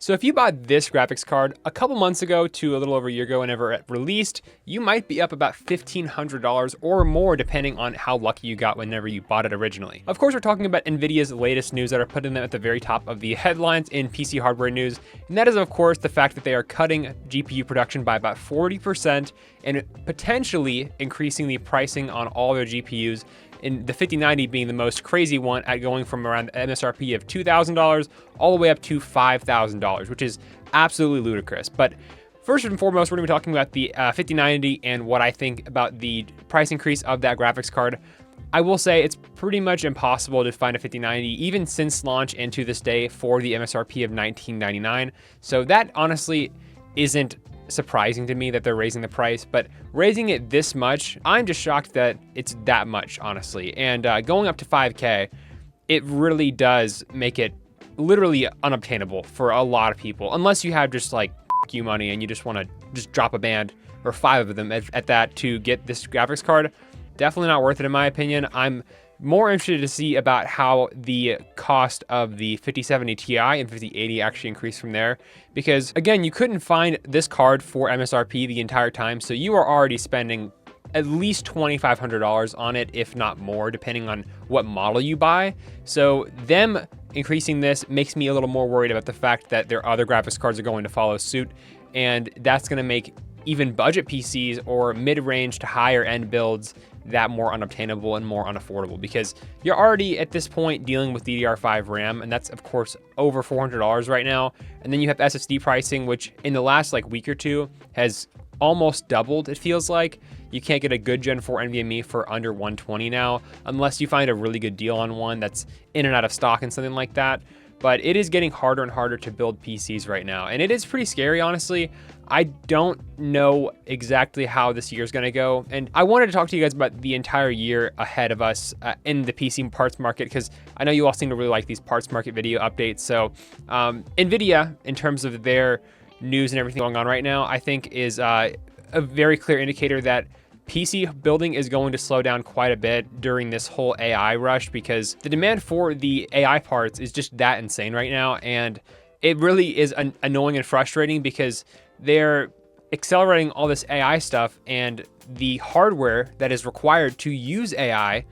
So if you bought this graphics card a couple months ago to a little over a year ago whenever it released, you might be up about $1,500 or more depending on how lucky you got whenever you bought it originally. Of course, we're talking about Nvidia's latest news that are putting them at the very top of the headlines in PC hardware news, and that is of course the fact that they are cutting GPU production by about 40% and potentially increasing the pricing on all their GPUs, in the 5090 being the most crazy one at going from around MSRP of $2,000 all the way up to $5,000, which is absolutely ludicrous. But first and foremost, we're going to be talking about the 5090 and what I think about the price increase of that graphics card. I will say it's pretty much impossible to find a 5090 even since launch and to this day for the MSRP of $1,999. So that honestly isn't surprising to me that they're raising the price, but raising it this much, I'm just shocked that it's that much, honestly. And going up to 5K, it really does make it literally unobtainable for a lot of people, unless you have just like you money and you just want to just drop a band or 5 of them at that to get this graphics card. Definitely not worth it in my opinion. I'm more interested to see about how the cost of the 5070 Ti and 5080 actually increased from there, because again, you couldn't find this card for MSRP the entire time, so you are already spending at least $2,500 on it, if not more, depending on what model you buy. So them increasing this makes me a little more worried about the fact that their other graphics cards are going to follow suit, and that's going to make even budget PCs or mid-range to higher end builds that more unobtainable and more unaffordable, because you're already at this point dealing with DDR5 RAM, and that's of course over $400 right now. And then you have SSD pricing, which in the last like week or two has almost doubled, it feels like. You can't get a good Gen 4 NVMe for under $120 now, unless you find a really good deal on one that's in and out of stock and something like that. But it is getting harder and harder to build PCs right now, and it is pretty scary, honestly. I don't know exactly how this year is going to go, and I wanted to talk to you guys about the entire year ahead of us in the PC parts market, because I know you all seem to really like these parts market video updates. So Nvidia, in terms of their news and everything going on right now, I think is a very clear indicator that PC building is going to slow down quite a bit during this whole AI rush, because the demand for the AI parts is just that insane right now. And it really is annoying and frustrating, because they're accelerating all this AI stuff, and the hardware that is required to use AI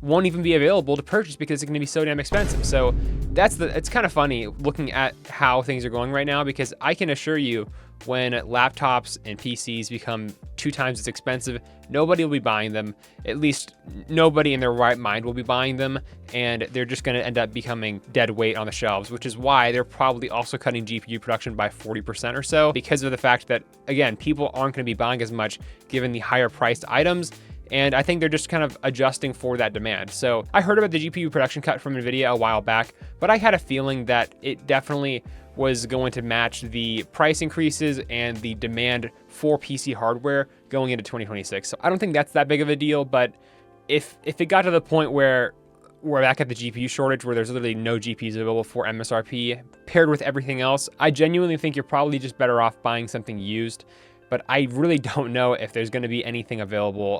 won't even be available to purchase because it's going to be so damn expensive. So it's kind of funny looking at how things are going right now, because I can assure you, when laptops and PCs become 2 times as expensive, nobody will be buying them. At least nobody in their right mind will be buying them, and they're just going to end up becoming dead weight on the shelves, which is why they're probably also cutting GPU production by 40% or so, because of the fact that, again, people aren't going to be buying as much given the higher priced items. And I think they're just kind of adjusting for that demand. So I heard about the GPU production cut from Nvidia a while back, but I had a feeling that it definitely was going to match the price increases and the demand for PC hardware going into 2026. So I don't think that's that big of a deal, but if it got to the point where we're back at the GPU shortage, where there's literally no GPUs available for MSRP paired with everything else, I genuinely think you're probably just better off buying something used. But I really don't know if there's going to be anything available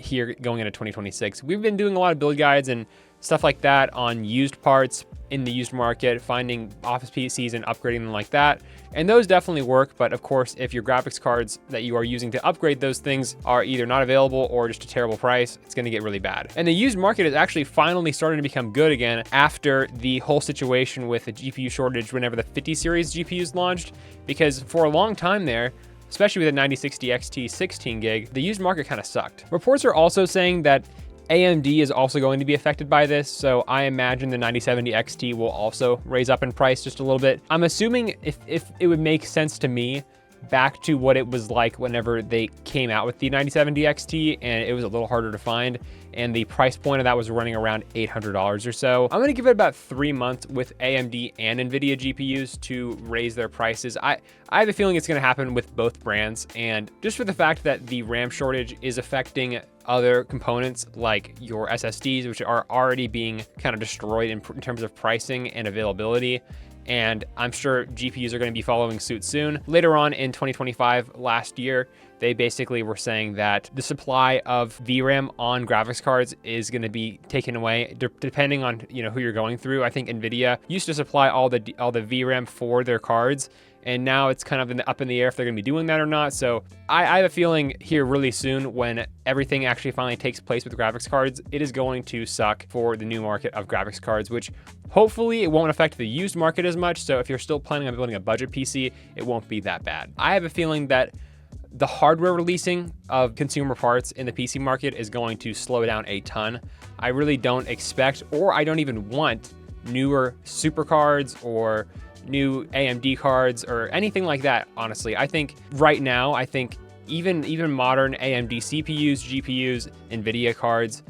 here going into 2026. We've been doing a lot of build guides and stuff like that on used parts in the used market, finding office PCs and upgrading them like that. And those definitely work. But of course, if your graphics cards that you are using to upgrade those things are either not available or just a terrible price, it's going to get really bad. And the used market is actually finally starting to become good again after the whole situation with the GPU shortage whenever the 50 series GPUs launched, because for a long time there, especially with the 9060 XT 16 gig, the used market kind of sucked. Reports are also saying that AMD is also going to be affected by this, so I imagine the 9070 XT will also raise up in price just a little bit. I'm assuming if it would make sense to me back to what it was like whenever they came out with the 9070 XT and it was a little harder to find, and the price point of that was running around $800 or so. I'm gonna give it about 3 months with AMD and Nvidia GPUs to raise their prices. I have a feeling it's gonna happen with both brands, and just for the fact that the RAM shortage is affecting other components like your SSDs, which are already being kind of destroyed in terms of pricing and availability. And I'm sure GPUs are going to be following suit soon. Later on in 2025, last year, they basically were saying that the supply of VRAM on graphics cards is going to be taken away depending on, you know, who you're going through. I think Nvidia used to supply all the VRAM for their cards, and now it's kind of up in the air if they're going to be doing that or not. So I have a feeling here really soon, when everything actually finally takes place with graphics cards, it is going to suck for the new market of graphics cards, which hopefully it won't affect the used market as much. So if you're still planning on building a budget PC, it won't be that bad. I have a feeling that the hardware releasing of consumer parts in the PC market is going to slow down a ton. I really don't expect, or I don't even want, newer super cards or new AMD cards or anything like that, honestly. I think right now, even modern AMD CPUs, GPUs, NVIDIA cards,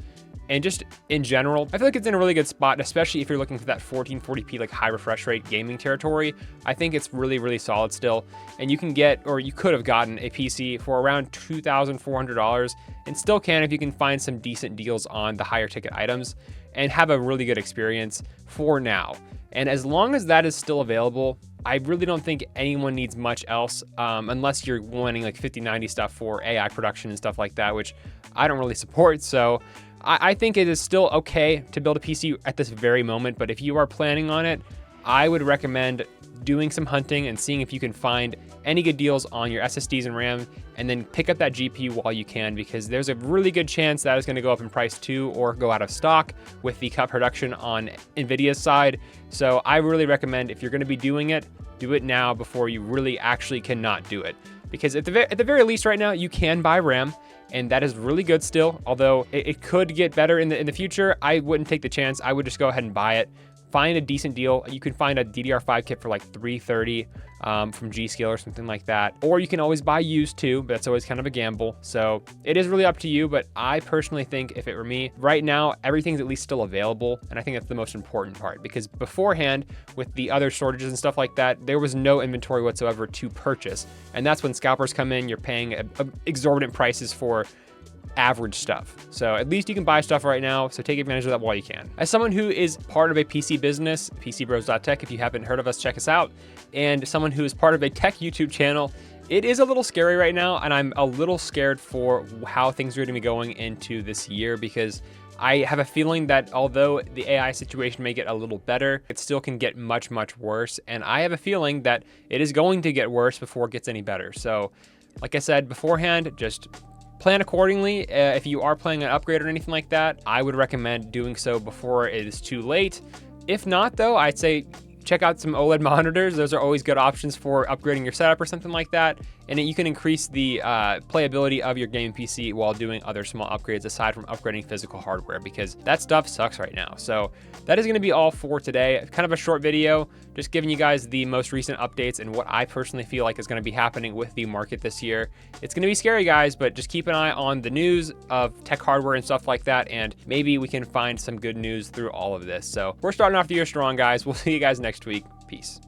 and just in general, I feel like it's in a really good spot, especially if you're looking for that 1440p like high refresh rate gaming territory. I think it's really, really solid still. And you can get, or you could have gotten, a PC for around $2,400 and still can if you can find some decent deals on the higher ticket items and have a really good experience for now. And as long as that is still available, I really don't think anyone needs much else, unless you're wanting like 5090 stuff for AI production and stuff like that, which I don't really support. So I think it is still okay to build a PC at this very moment, but if you are planning on it, I would recommend doing some hunting and seeing if you can find any good deals on your SSDs and RAM, and then pick up that GPU while you can, because there's a really good chance that is going to go up in price too, or go out of stock with the cut production on Nvidia's side. So I really recommend, if you're going to be doing it, do it now before you really actually cannot do it. Because at the very least right now, you can buy RAM, and that is really good still. Although it could get better in the future, I wouldn't take the chance. I would just go ahead and buy it. Find a decent deal. You can find a DDR5 kit for like $330 from G.Skill or something like that. Or you can always buy used too, but that's always kind of a gamble. So it is really up to you, but I personally think if it were me, right now, everything's at least still available. And I think that's the most important part, because beforehand, with the other shortages and stuff like that, there was no inventory whatsoever to purchase. And that's when scalpers come in, you're paying exorbitant prices for average stuff. So at least you can buy stuff right now, so take advantage of that while you can. As someone who is part of a PC business, PCBros.tech, if you haven't heard of us, check us out, and someone who is part of a tech YouTube channel, it is a little scary right now, and I'm a little scared for how things are going to be going into this year, because I have a feeling that although the AI situation may get a little better, it still can get much, much worse, and I have a feeling that it is going to get worse before it gets any better. So like I said beforehand, just plan accordingly. If you are planning an upgrade or anything like that, I would recommend doing so before it is too late. If not, though, I'd say check out some OLED monitors. Those are always good options for upgrading your setup or something like that. And you can increase the playability of your gaming PC while doing other small upgrades aside from upgrading physical hardware, because that stuff sucks right now. So that is going to be all for today. Kind of a short video, just giving you guys the most recent updates and what I personally feel like is going to be happening with the market this year. It's going to be scary, guys, but just keep an eye on the news of tech hardware and stuff like that, and maybe we can find some good news through all of this. So we're starting off the year strong, guys. We'll see you guys next week. Peace.